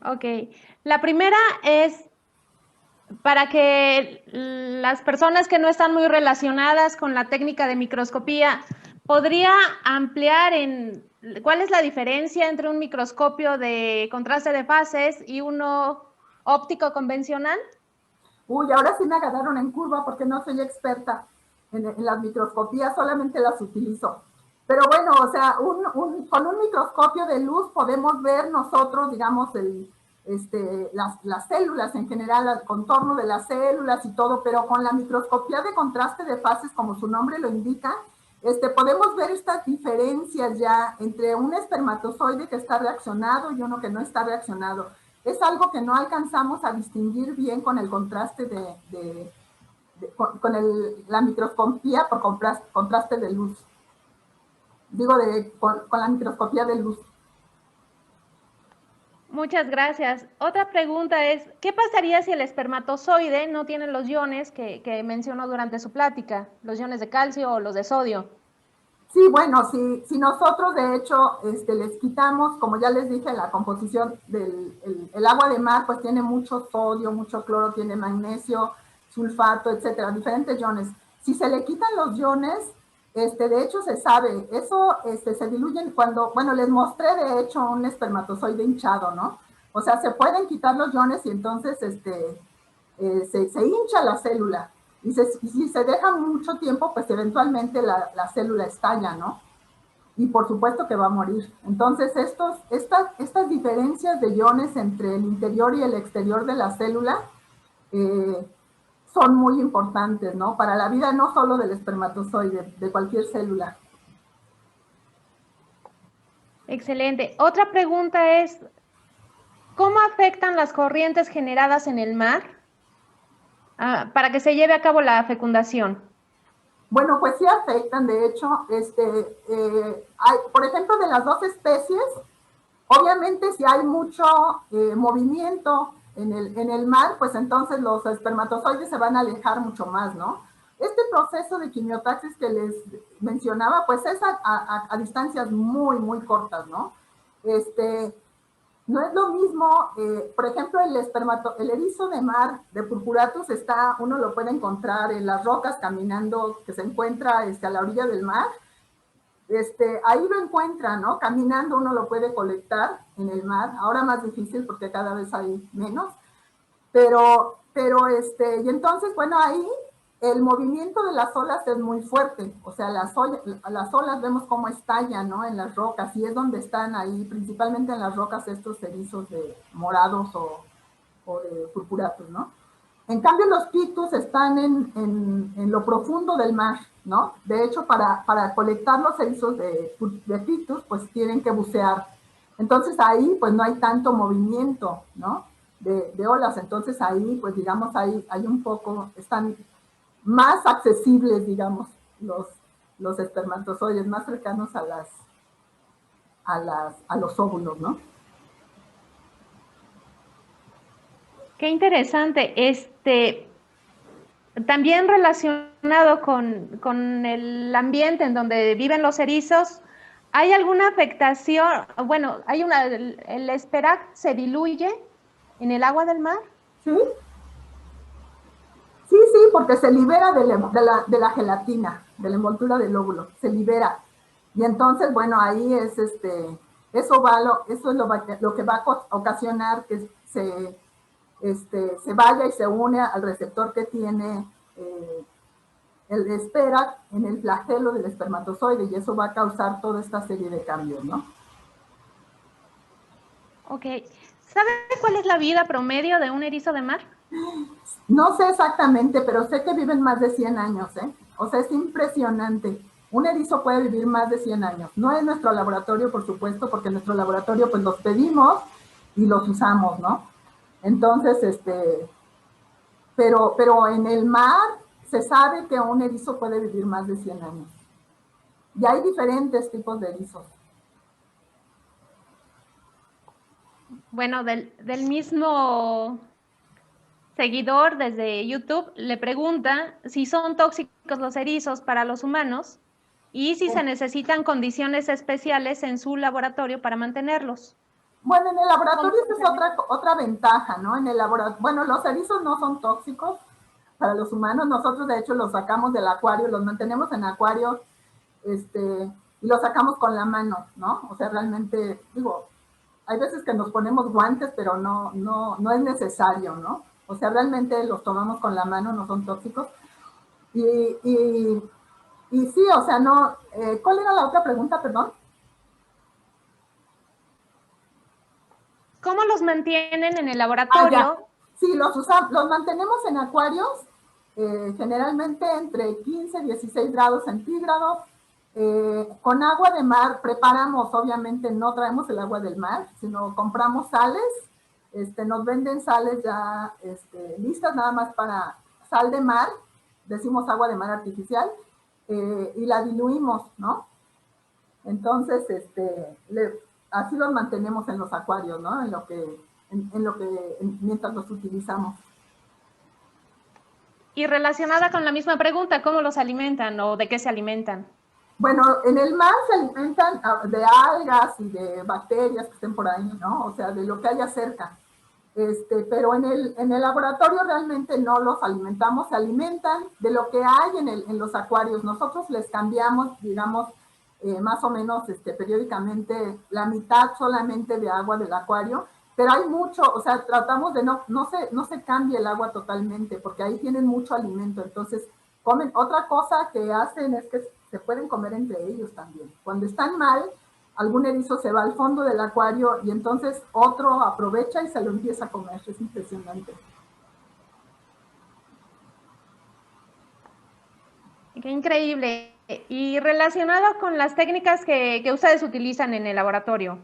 Ok. La primera es para que las personas que no están muy relacionadas con la técnica de microscopía, ¿podría ampliar en cuál es la diferencia entre un microscopio de contraste de fases y uno óptico convencional? Uy, ahora sí me agarraron en curva porque no soy experta en las microscopías, solamente las utilizo. Pero bueno, o sea, con un microscopio de luz podemos ver nosotros, digamos, las células en general, el contorno de las células y todo, pero con la microscopía de contraste de fases, como su nombre lo indica, podemos ver estas diferencias ya entre un espermatozoide que está reaccionado y uno que no está reaccionado. Es algo que no alcanzamos a distinguir bien con el contraste la microscopía por contraste de luz. Digo, con la microscopía de luz. Muchas gracias. Otra pregunta es, ¿qué pasaría si el espermatozoide no tiene los iones que mencionó durante su plática, los iones de calcio o los de sodio? Sí, bueno, si nosotros de hecho les quitamos, como ya les dije, la composición del agua de mar, pues tiene mucho sodio, mucho cloro, tiene magnesio, sulfato, etcétera, diferentes iones. Si se le quitan los iones, de hecho se sabe, eso se diluyen cuando, bueno, les mostré de hecho un espermatozoide hinchado, ¿no? O sea, se pueden quitar los iones y entonces se hincha la célula. Y si se deja mucho tiempo, pues eventualmente la célula estalla, ¿no? Y por supuesto que va a morir. Entonces, estas diferencias de iones entre el interior y el exterior de la célula son muy importantes, ¿no? Para la vida no solo del espermatozoide, de cualquier célula. Excelente. Otra pregunta es, ¿cómo afectan las corrientes generadas en el mar para que se lleve a cabo la fecundación? Bueno, pues sí afectan, de hecho, por ejemplo, de las 2 especies, obviamente si hay mucho movimiento en el mar, pues entonces los espermatozoides se van a alejar mucho más, ¿no? Este proceso de quimiotaxis que les mencionaba, pues es a distancias muy, muy cortas, ¿no? No es lo mismo, por ejemplo, el erizo de mar de Purpuratus uno lo puede encontrar en las rocas caminando, que se encuentra a la orilla del mar. Ahí lo encuentra, ¿no? Caminando uno lo puede colectar en el mar, ahora más difícil porque cada vez hay menos, y entonces, bueno, ahí el movimiento de las olas es muy fuerte, o sea, las olas vemos cómo estallan, ¿no? En las rocas, y es donde están ahí, principalmente en las rocas, estos erizos morados o de purpuratus, ¿no? En cambio, los pictus están en lo profundo del mar, ¿no? De hecho, para colectar los erizos de pictus, pues tienen que bucear. Entonces ahí, pues no hay tanto movimiento, ¿no? De olas. Entonces ahí, pues digamos, hay un poco, están más accesibles, digamos, los espermatozoides, más cercanos a los óvulos, ¿no? Qué interesante. También relacionado con el ambiente en donde viven los erizos, ¿hay alguna afectación? Bueno, el esperac se diluye en el agua del mar. Sí. Sí, porque se libera de la gelatina, de la envoltura del óvulo, se libera. Y entonces, bueno, ahí es eso es lo que va a ocasionar que se vaya y se une al receptor que tiene el espera en el flagelo del espermatozoide, y eso va a causar toda esta serie de cambios, ¿no? Ok. ¿Sabe cuál es la vida promedio de un erizo de mar? No sé exactamente, pero sé que viven más de 100 años, ¿eh? O sea, es impresionante. Un erizo puede vivir más de 100 años. No es nuestro laboratorio, por supuesto, porque en nuestro laboratorio pues los pedimos y los usamos, ¿no? Entonces, pero en el mar se sabe que un erizo puede vivir más de 100 años. Y hay diferentes tipos de erizos. Bueno, del mismo seguidor desde YouTube le pregunta si son tóxicos los erizos para los humanos y si se necesitan condiciones especiales en su laboratorio para mantenerlos. Bueno, en el laboratorio esa es otra ventaja, ¿no? En el laboratorio, bueno, los erizos no son tóxicos para los humanos. Nosotros, de hecho, los sacamos del acuario, los mantenemos en acuario, y los sacamos con la mano, ¿no? O sea, realmente, digo, hay veces que nos ponemos guantes, pero no es necesario, ¿no? O sea, realmente los tomamos con la mano, no son tóxicos. Y sí, o sea, no. ¿Cuál era la otra pregunta, perdón? ¿Cómo los mantienen en el laboratorio? Sí, los mantenemos en acuarios, generalmente entre 15 y 16 grados centígrados. Con agua de mar preparamos, obviamente no traemos el agua del mar, sino compramos sales. Nos venden sales ya listas nada más para sal de mar, decimos agua de mar artificial, y la diluimos, ¿no? Entonces, así los mantenemos en los acuarios, ¿no? Mientras los utilizamos. Y relacionada con la misma pregunta, ¿cómo los alimentan o de qué se alimentan? Bueno, en el mar se alimentan de algas y de bacterias que estén por ahí, ¿no? O sea, de lo que haya cerca. Pero en el laboratorio realmente no los alimentamos, se alimentan de lo que hay en los acuarios. Nosotros les cambiamos, digamos, más o menos periódicamente la mitad solamente de agua del acuario, pero hay mucho, o sea, tratamos de no se cambie el agua totalmente, porque ahí tienen mucho alimento. Entonces comen. Otra cosa que hacen es que se pueden comer entre ellos también. Cuando están mal, algún erizo se va al fondo del acuario y entonces otro aprovecha y se lo empieza a comer. Es impresionante. Qué increíble. Y relacionado con las técnicas que ustedes utilizan en el laboratorio,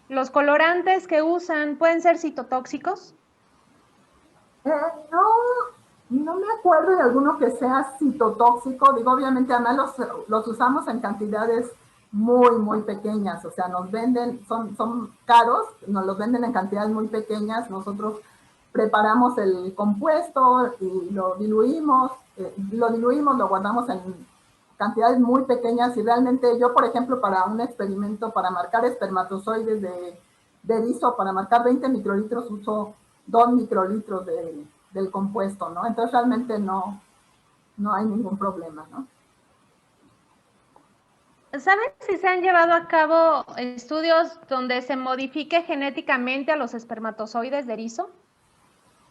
¿los colorantes que usan pueden ser citotóxicos? No me acuerdo de alguno que sea citotóxico. Digo, obviamente, además los usamos en cantidades muy, muy pequeñas. O sea, nos venden, son caros, nos los venden en cantidades muy pequeñas. Nosotros preparamos el compuesto y lo diluimos, lo guardamos en cantidades muy pequeñas. Y realmente yo, por ejemplo, para un experimento, para marcar espermatozoides de erizo, para marcar 20 microlitros, uso 2 microlitros del compuesto, ¿no? Entonces realmente no hay ningún problema, ¿no? ¿Saben si se han llevado a cabo estudios donde se modifique genéticamente a los espermatozoides de erizo?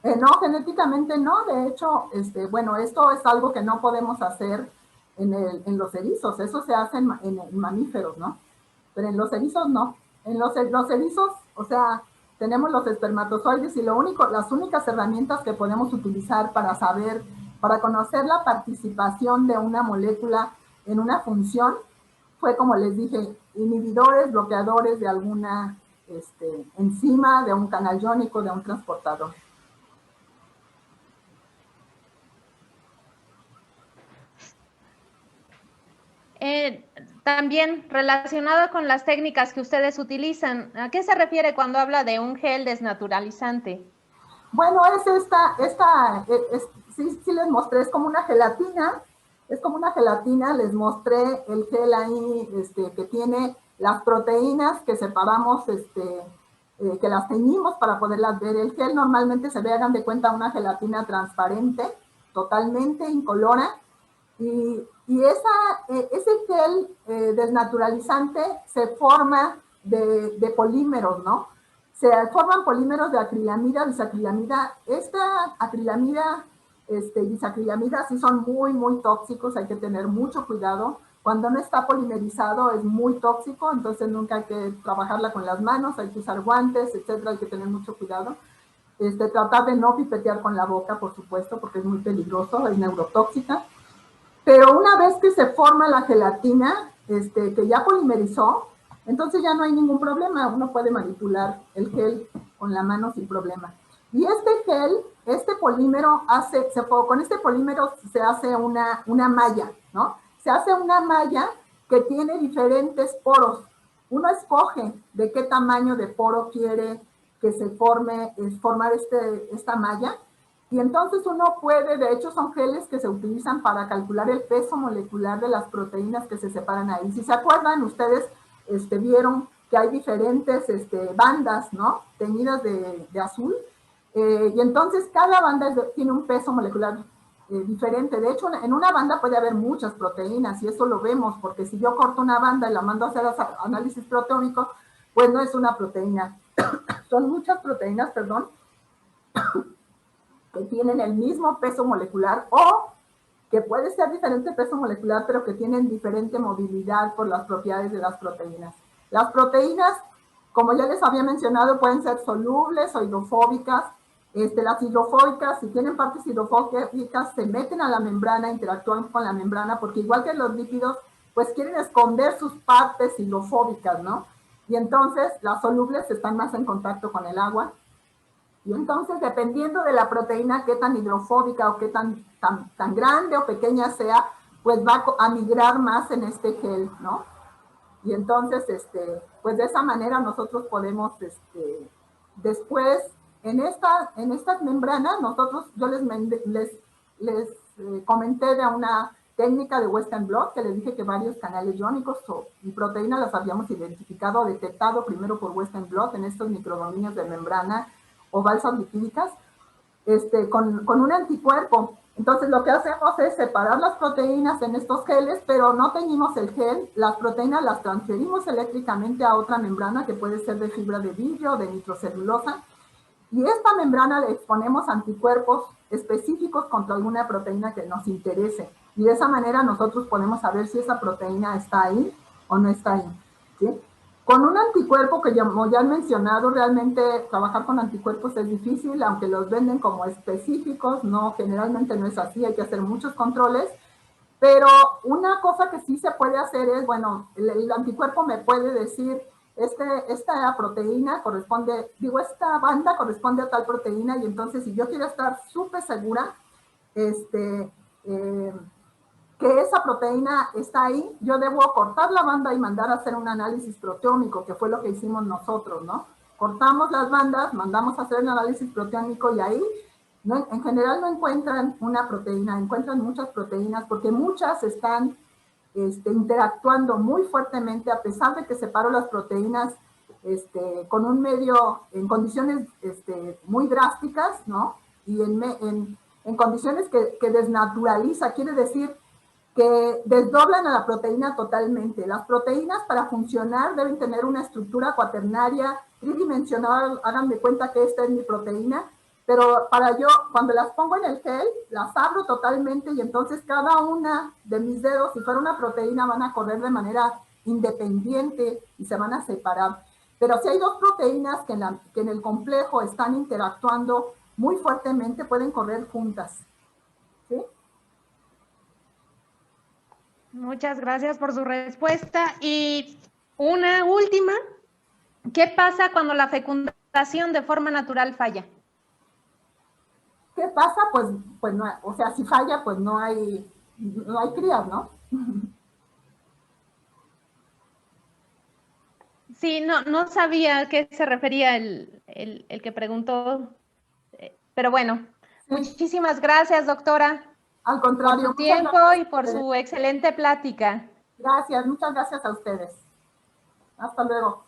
No, genéticamente no. De hecho, bueno, esto es algo que no podemos hacer en los erizos. Eso se hace en mamíferos, ¿no? Pero en los erizos no. En los erizos, o sea, tenemos los espermatozoides y las únicas herramientas que podemos utilizar para conocer la participación de una molécula en una función fue, como les dije, inhibidores, bloqueadores de alguna enzima, de un canal iónico, de un transportador. También relacionado con las técnicas que ustedes utilizan, ¿a qué se refiere cuando habla de un gel desnaturalizante? Bueno, sí les mostré, es como una gelatina, les mostré el gel ahí, que tiene las proteínas que separamos, que las teñimos para poderlas ver. El gel normalmente se ve, hagan de cuenta, una gelatina transparente, totalmente incolora, y Y ese gel desnaturalizante se forma de polímeros, ¿no? Se forman polímeros de acrilamida, bisacrilamida. Esta acrilamida, bisacrilamida sí son muy, muy tóxicos, hay que tener mucho cuidado. Cuando no está polimerizado es muy tóxico, entonces nunca hay que trabajarla con las manos, hay que usar guantes, etcétera, hay que tener mucho cuidado. Tratar de no pipetear con la boca, por supuesto, porque es muy peligroso, es neurotóxica. Pero una vez que se forma la gelatina, que ya polimerizó, entonces ya no hay ningún problema, uno puede manipular el gel con la mano sin problema. Y este gel, este polímero con este polímero se hace una malla, ¿no? Se hace una malla que tiene diferentes poros. Uno escoge de qué tamaño de poro quiere que se formar esta malla. Y entonces uno puede, de hecho son geles que se utilizan para calcular el peso molecular de las proteínas que se separan ahí. Si se acuerdan, ustedes vieron que hay diferentes bandas, ¿no? Teñidas de azul. Y entonces cada banda tiene un peso molecular diferente. De hecho, en una banda puede haber muchas proteínas y eso lo vemos, porque si yo corto una banda y la mando a hacer análisis proteómico, pues no es una proteína. Son muchas proteínas, perdón, que tienen el mismo peso molecular o que puede ser diferente peso molecular, pero que tienen diferente movilidad por las propiedades de las proteínas. Las proteínas, como ya les había mencionado, pueden ser solubles o hidrofóbicas. Las hidrofóbicas, si tienen partes hidrofóbicas, se meten a la membrana, interactúan con la membrana, porque igual que los lípidos, pues quieren esconder sus partes hidrofóbicas, ¿no? Y entonces las solubles están más en contacto con el agua. Y entonces, dependiendo de la proteína, qué tan hidrofóbica o qué tan grande o pequeña sea, pues va a migrar más en este gel, ¿no? Y entonces, pues de esa manera nosotros podemos, después, en estas membranas, yo les comenté de una técnica de Western blot, que les dije que varios canales iónicos y proteínas las habíamos identificado, detectado primero por Western blot en estos microdominios de membrana o balsas lipídicas, con un anticuerpo. Entonces lo que hacemos es separar las proteínas en estos geles, pero no teñimos el gel, las proteínas las transferimos eléctricamente a otra membrana que puede ser de fibra de vidrio o de nitrocelulosa, y esta membrana le exponemos anticuerpos específicos contra alguna proteína que nos interese, y de esa manera nosotros podemos saber si esa proteína está ahí o no está ahí, ¿sí? Con un anticuerpo, que como ya han mencionado, realmente trabajar con anticuerpos es difícil, aunque los venden como específicos, no, generalmente no es así, hay que hacer muchos controles, pero una cosa que sí se puede hacer es, bueno, el anticuerpo me puede decir, esta proteína corresponde, esta banda corresponde a tal proteína, y entonces si yo quiero estar súper segura, que esa proteína está ahí, yo debo cortar la banda y mandar a hacer un análisis proteómico, que fue lo que hicimos nosotros, ¿no? Cortamos las bandas, mandamos a hacer un análisis proteómico y ahí, en general no encuentran una proteína, encuentran muchas proteínas, porque muchas están interactuando muy fuertemente, a pesar de que separo las proteínas con un medio, en condiciones muy drásticas, ¿no? Y en condiciones que desnaturaliza, quiere decir que desdoblan a la proteína totalmente. Las proteínas, para funcionar, deben tener una estructura cuaternaria, tridimensional. Hagan de cuenta que esta es mi proteína, pero cuando las pongo en el gel, las abro totalmente, y entonces cada una de mis dedos, si fuera una proteína, van a correr de manera independiente y se van a separar. Pero si hay dos proteínas que en el complejo están interactuando muy fuertemente, pueden correr juntas, ¿sí? Muchas gracias por su respuesta. Y una última, ¿qué pasa cuando la fecundación de forma natural falla? ¿Qué pasa? Pues no, o sea, si falla, pues no hay crías, ¿no? Sí, no sabía a qué se refería el que preguntó, pero bueno, Sí. Muchísimas gracias, doctora. Al contrario. Por su tiempo y por su excelente plática. Gracias, muchas gracias a ustedes. Hasta luego.